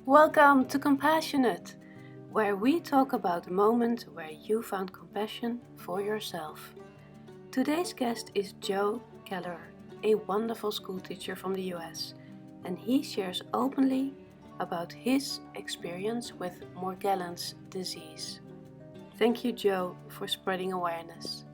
Welcome to Compassionate, where we talk about the moment where you found compassion for yourself. Today's guest is Joe Keleher, a wonderful school teacher from the US, and he shares openly about his experience with Morgellons Disease. Thank you, Joe, for spreading awareness.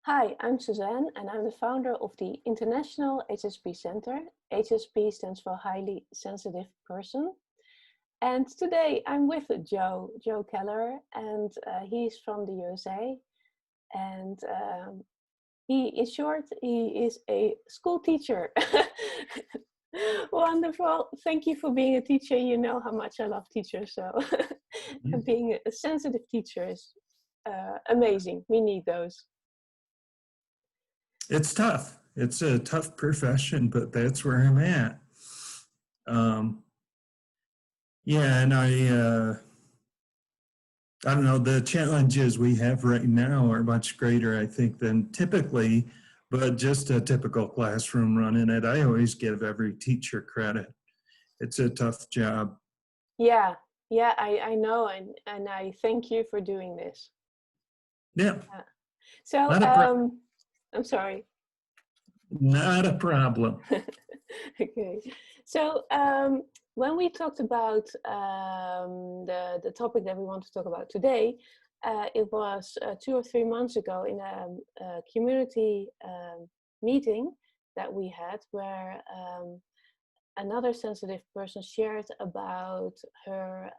Hi, I'm Susanne, and I'm the founder of the International Hsp Center. HSP stands for Highly Sensitive Person. And today I'm with Joe Keleher, and he's from the USA. And in short, he is a school teacher. Wonderful. Thank you for being a teacher. You know how much I love teachers. So and being a sensitive teacher is amazing. We need those. It's tough. It's a tough profession, but that's where I'm at. And I don't know, the challenges we have right now are much greater, I think, than typically, but just a typical classroom running it. I always give every teacher credit. It's a tough job. Yeah, I know, and I thank you for doing this. Yeah. So, I'm sorry. Not a problem. Okay. So when we talked about the topic that we want to talk about today, it was 2 or 3 months ago in a community meeting that we had where another sensitive person shared about her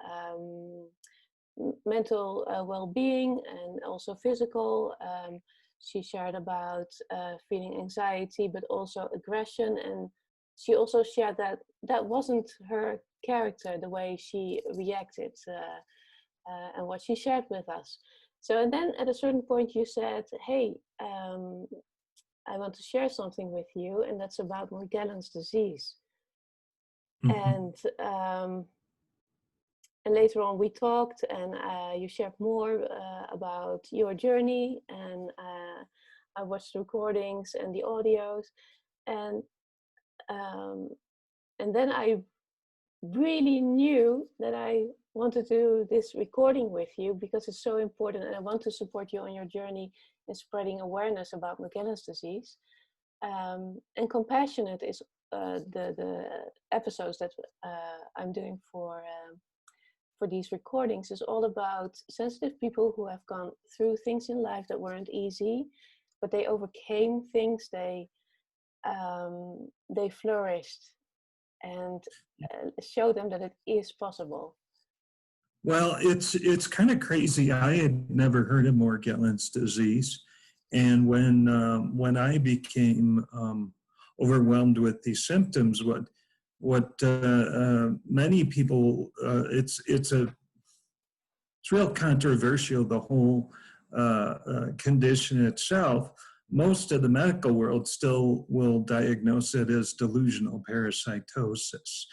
mental well-being and also physical. She shared about feeling anxiety, but also aggression. And she also shared that that wasn't her character, the way she reacted and what she shared with us. So, and then at a certain point you said, hey, I want to share something with you, and that's about Morgellons disease. Mm-hmm. And later on we talked, and you shared more about your journey, and I watched the recordings and the audios, and then I really knew that I wanted to do this recording with you because it's so important, and I want to support you on your journey in spreading awareness about Morgellons disease. And Compassionate is the episodes that I'm doing for these recordings is all about sensitive people who have gone through things in life that weren't easy, but they overcame things, they flourished, and show them that it is possible. Well, it's kind of crazy. I had never heard of Morgellons disease, and when I became overwhelmed with these symptoms, what many people it's real controversial, the whole condition itself. Most of the medical world still will diagnose it as delusional parasitosis,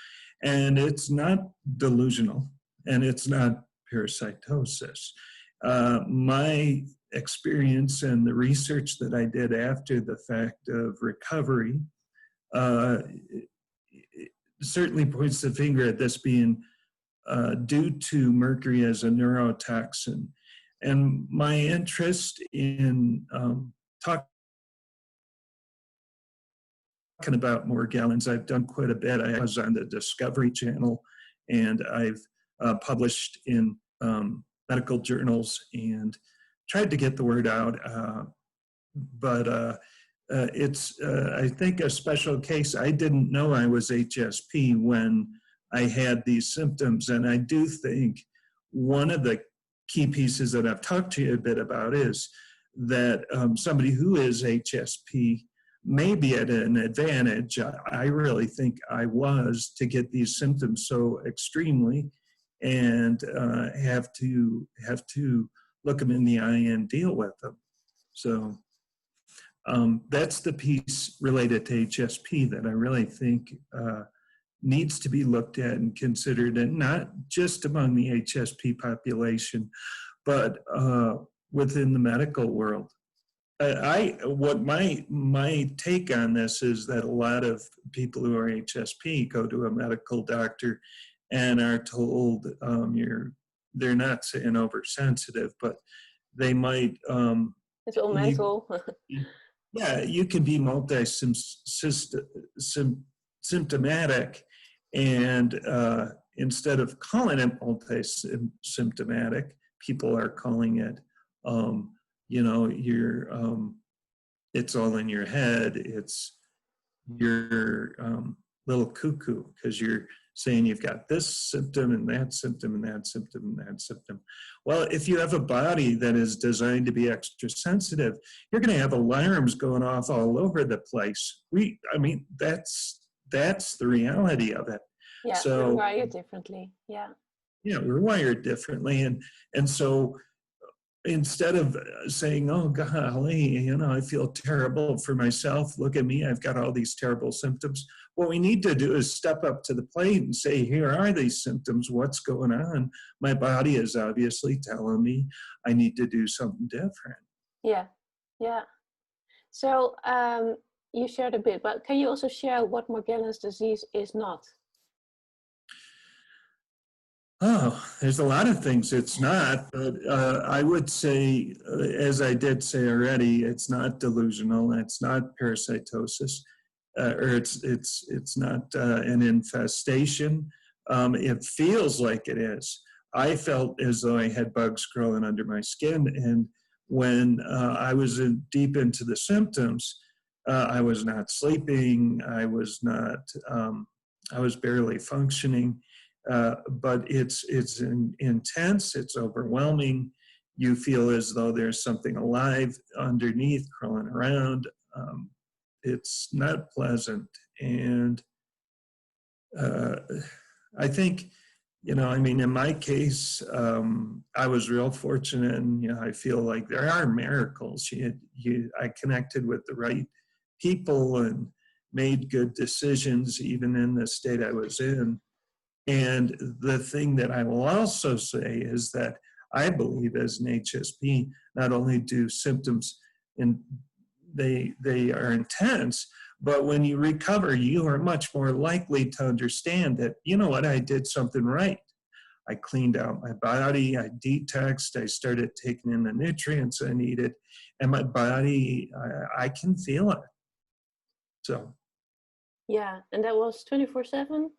and it's not delusional and it's not parasitosis. My experience and the research that I did after the fact of recovery certainly points the finger at this being due to mercury as a neurotoxin. And my interest in talking about Morgellons, I've done quite a bit. I was on the Discovery Channel, and I've published in medical journals and tried to get the word out. But it's, I think, a special case. I didn't know I was HSP when I had these symptoms. And I do think one of the key pieces that I've talked to you a bit about is that somebody who is HSP may be at an advantage. I really think I was, to get these symptoms so extremely and have to look them in the eye and deal with them. So that's the piece related to HSP that I really think needs to be looked at and considered, and not just among the HSP population, but within the medical world. what my take on this is that a lot of people who are HSP go to a medical doctor and are told they're not saying oversensitive, but they might It's all mental. yeah, you can be multi-symptomatic, and instead of calling it multi-symptomatic, people are calling it, it's all in your head. You're little cuckoo because you're saying you've got this symptom and that symptom and that symptom and that symptom. Well, if you have a body that is designed to be extra sensitive, you're going to have alarms going off all over the place. That's the reality of it. Yeah, so we're wired differently. Yeah. Yeah, we're wired differently, and so instead of saying, oh, golly, I feel terrible for myself. Look at me, I've got all these terrible symptoms. What we need to do is step up to the plate and say, here are these symptoms. What's going on? My body is obviously telling me I need to do something different. Yeah, yeah. So you shared a bit, but can you also share what Morgellons disease is not? Oh, there's a lot of things it's not, but I would say, as I did say already, it's not delusional, it's not parasitosis, or it's not an infestation. It feels like it is. I felt as though I had bugs crawling under my skin, and when I was deep into the symptoms, I was not sleeping, I was barely functioning. But it's intense, it's overwhelming. You feel as though there's something alive underneath crawling around. It's not pleasant. And I think, in my case, I was real fortunate, and I feel like there are miracles. I connected with the right people and made good decisions, even in the state I was in. And the thing that I will also say is that I believe as an HSP, not only do symptoms and they are intense, but when you recover, you are much more likely to understand that, I did something right. I cleaned out my body, I detoxed, I started taking in the nutrients I needed, and my body, I can feel it. So. Yeah, and that was 24/7?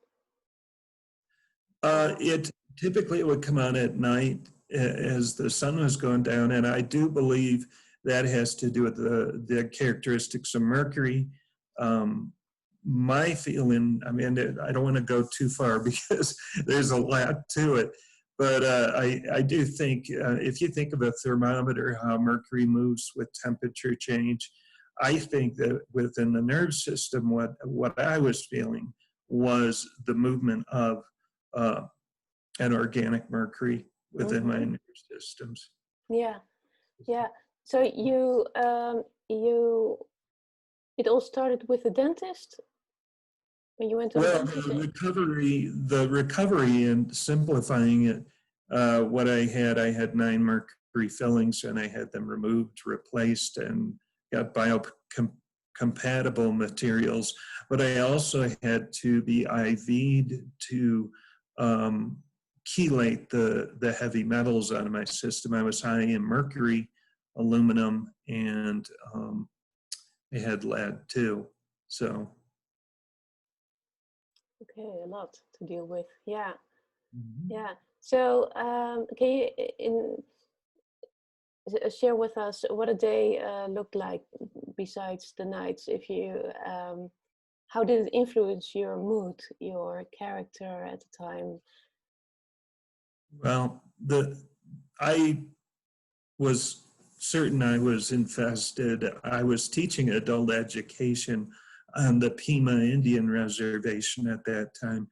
It typically would come on at night as the sun was going down, and I do believe that has to do with the characteristics of mercury. My feeling, I don't want to go too far because there's a lot to it, but I do think if you think of a thermometer, how mercury moves with temperature change, I think that within the nerve system, what I was feeling was the movement of an organic mercury within my nerve systems. Yeah, yeah. So it all started with the dentist when you went to the dentist. The recovery, and simplifying it, what I had 9 mercury fillings, and I had them removed, replaced, and got biocompatible materials. But I also had to be IV'd to chelate the heavy metals out of my system. I was high in mercury, aluminum, and I had lead too. So. Okay, a lot to deal with. Yeah, yeah. So can you share with us what a day looked like besides the nights? If you, how did it influence your mood, your character at the time? Well, I was certain I was infested. I was teaching adult education on the Pima Indian Reservation at that time.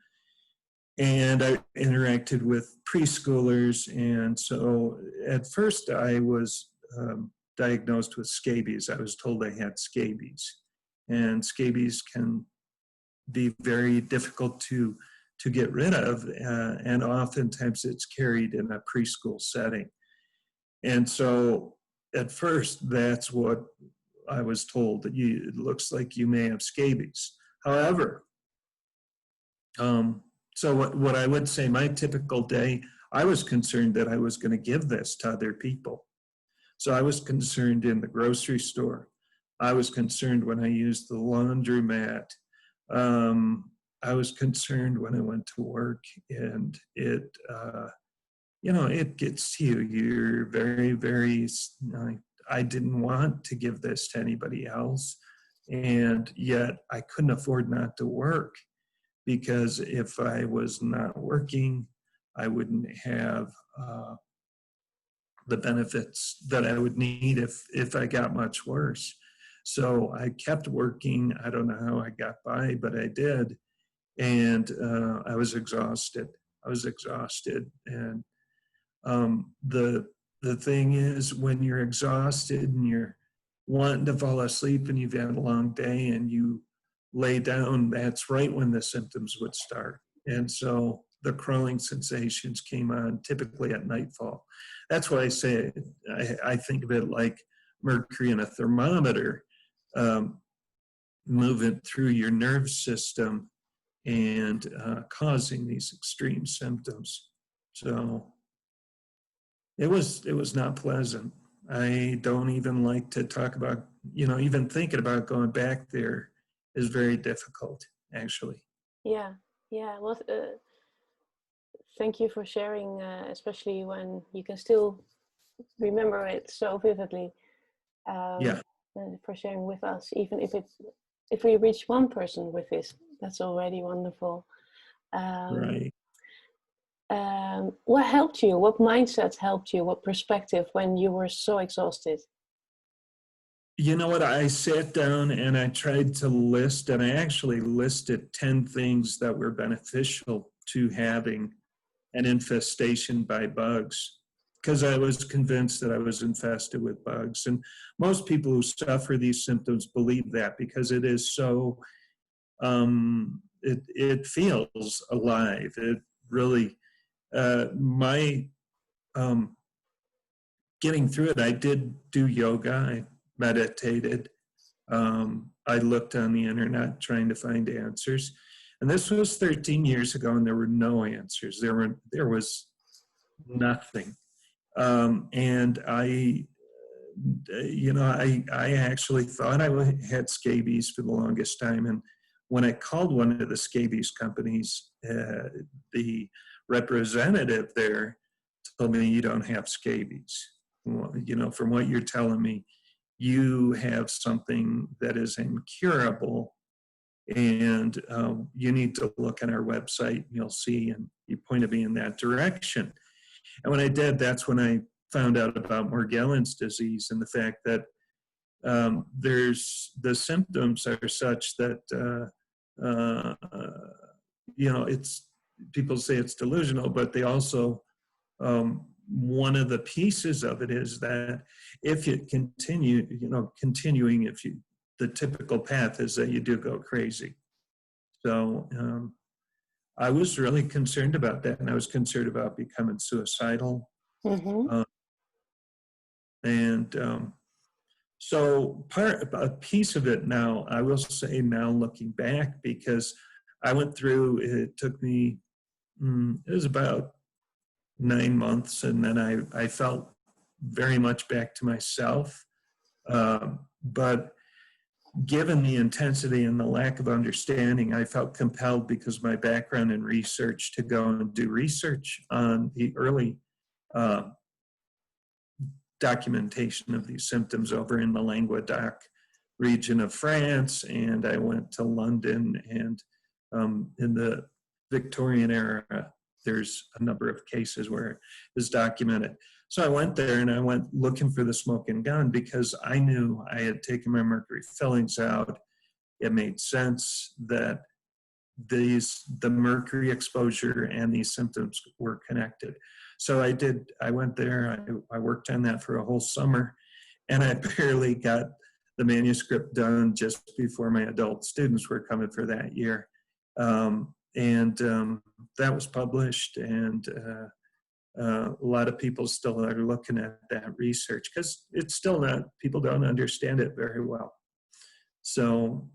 And I interacted with preschoolers. And so at first I was diagnosed with scabies. I was told I had scabies. And scabies can be very difficult to get rid of. And oftentimes it's carried in a preschool setting. And so at first, that's what I was told, that it looks like you may have scabies. However, so what I would say, my typical day, I was concerned that I was going to give this to other people. So I was concerned in the grocery store. I was concerned when I used the laundromat. I was concerned when I went to work, and it, it gets to you. You're very, very, I didn't want to give this to anybody else. And yet I couldn't afford not to work, because if I was not working, I wouldn't have the benefits that I would need if I got much worse. So I kept working. I don't know how I got by, but I did. And I was exhausted. And the thing is, when you're exhausted and you're wanting to fall asleep and you've had a long day and you lay down, that's right when the symptoms would start. And so the crawling sensations came on typically at nightfall. That's why I say I think of it like mercury in a thermometer, moving through your nerve system and causing these extreme symptoms. So it was not pleasant. I don't even like to talk about, even thinking about going back there is very difficult, actually. Yeah. Well, thank you for sharing, especially when you can still remember it so vividly. Yeah. And for sharing with us, even if we reach one person with this, that's already wonderful. Right. What helped you? What mindset helped you? What perspective when you were so exhausted? You know what? I sat down and I tried to list, and I actually listed 10 things that were beneficial to having an infestation by bugs, because I was convinced that I was infested with bugs. And most people who suffer these symptoms believe that, because it is so, it feels alive. It really, my getting through it, I did do yoga, I meditated, I looked on the internet trying to find answers. And this was 13 years ago, and there were no answers. There was nothing. And I actually thought I had scabies for the longest time. And when I called one of the scabies companies, the representative there told me, "You don't have scabies. Well, from what you're telling me, you have something that is incurable, and you need to look on our website, and you'll see," and you pointed me in that direction. And when I did, that's when I found out about Morgellons disease, and the fact that the symptoms are such that it's, people say it's delusional, but they also, one of the pieces of it is that if you continue, continuing, the typical path is that you do go crazy. So I was really concerned about that, and I was concerned about becoming suicidal. Mm-hmm. So a piece of it now, I will say now looking back, because I went through, it took me, it was about 9 months, and then I felt very much back to myself. But given the intensity and the lack of understanding, I felt compelled, because of my background in research, to go and do research on the early documentation of these symptoms over in the Languedoc region of France. And I went to London, and in the Victorian era, there's a number of cases where it is documented. So I went there, and I went looking for the smoking gun, because I knew I had taken my mercury fillings out. It made sense that the mercury exposure and these symptoms were connected. So I went there, I worked on that for a whole summer, and I barely got the manuscript done just before my adult students were coming for that year. That was published, and a lot of people still are looking at that research because it's still not, people don't understand it very well. So,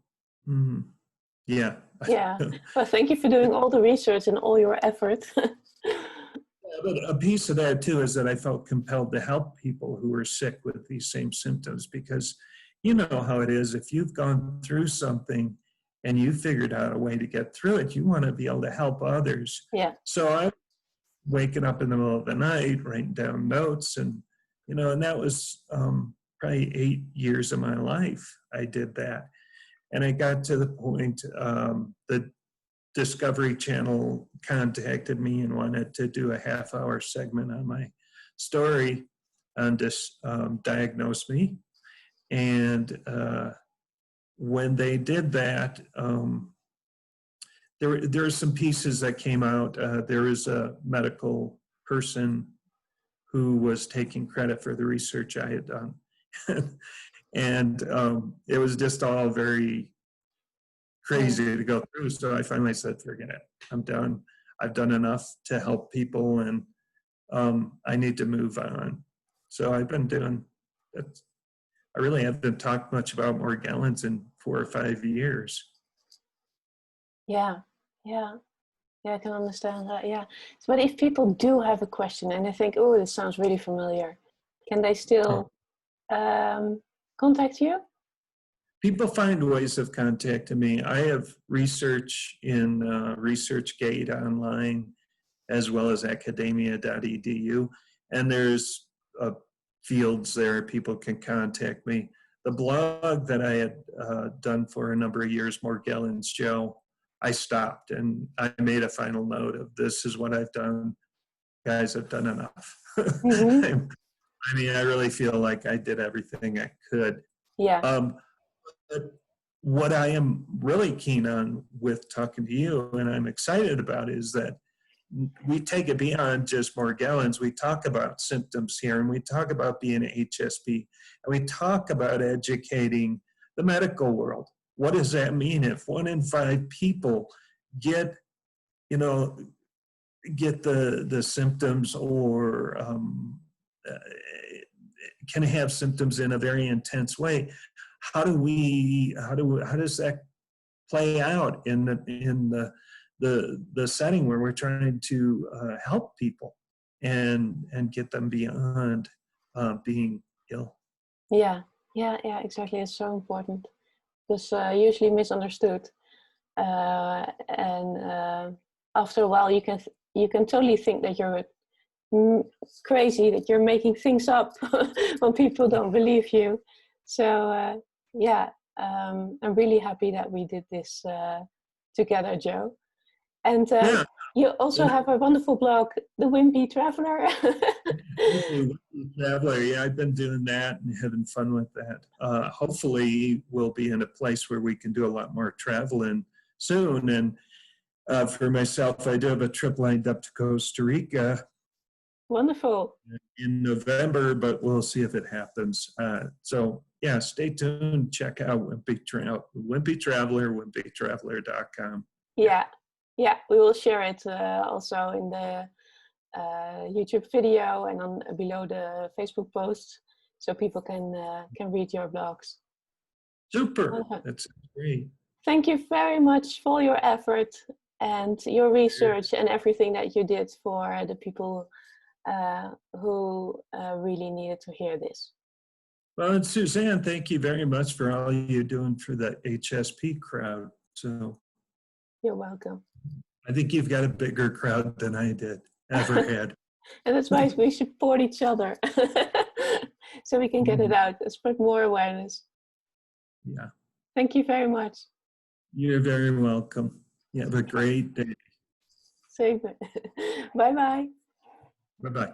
yeah. Yeah. Well, thank you for doing all the research and all your effort. But a piece of that too is that I felt compelled to help people who were sick with these same symptoms, because you know how it is. If you've gone through something and you figured out a way to get through it, you want to be able to help others. Yeah. So I waking up in the middle of the night, writing down notes, and and that was probably 8 years of my life. I did that, and I got to the point the Discovery Channel contacted me and wanted to do a half-hour segment on my story and just diagnose me. And when they did that, there were some pieces that came out. There was a medical person who was taking credit for the research I had done. And it was just all very crazy to go through. So I finally said, forget it. I'm done. I've done enough to help people, and I need to move on. So I've been doing it. I really haven't talked much about Morgellons in 4 or 5 years. Yeah, I can understand that. Yeah, but if people do have a question and they think, oh, this sounds really familiar, can they still contact you? People find ways of contacting me. I have research in ResearchGate online, as well as academia.edu, and there's fields there people can contact me. The blog that I had done for a number of years, Morgellons Joe, I stopped and I made a final note of, this is what I've done. Guys, I've done enough. Mm-hmm. I mean, I really feel like I did everything I could. Yeah. But what I am really keen on with talking to you, and I'm excited about, is that we take it beyond just Morgellons. We talk about symptoms here, and we talk about being an HSP, and we talk about educating the medical world. What does that mean if 1 in 5 people get the symptoms, or can have symptoms in a very intense way? How does that play out in the setting where we're trying to help people and get them beyond being ill? Yeah, exactly. It's so important. It's usually misunderstood, and after a while, you can totally think that you're crazy, that you're making things up when people don't believe you. So I'm really happy that we did this together, Joe. And you also have a wonderful blog, The Wimpy Traveler. Traveler, yeah, I've been doing that and having fun with that. Hopefully, we'll be in a place where we can do a lot more traveling soon. And for myself, I do have a trip lined up to Costa Rica. Wonderful. In November, but we'll see if it happens. So yeah, stay tuned. Check out Wimpy Traveler, wimpytraveler.com. Yeah, we will share it also in the YouTube video and on below the Facebook post, so people can read your blogs. Super, that's great. Thank you very much for your effort and your research and everything that you did for the people who really needed to hear this. Well, and Susanne, thank you very much for all you're doing for the HSP crowd. So you're welcome. I think you've got a bigger crowd than I did ever had. And that's why we support each other, so we can get it out and spread more awareness. Yeah. Thank you very much. You're very welcome. You have a great day. Same. Bye-bye. Bye-bye.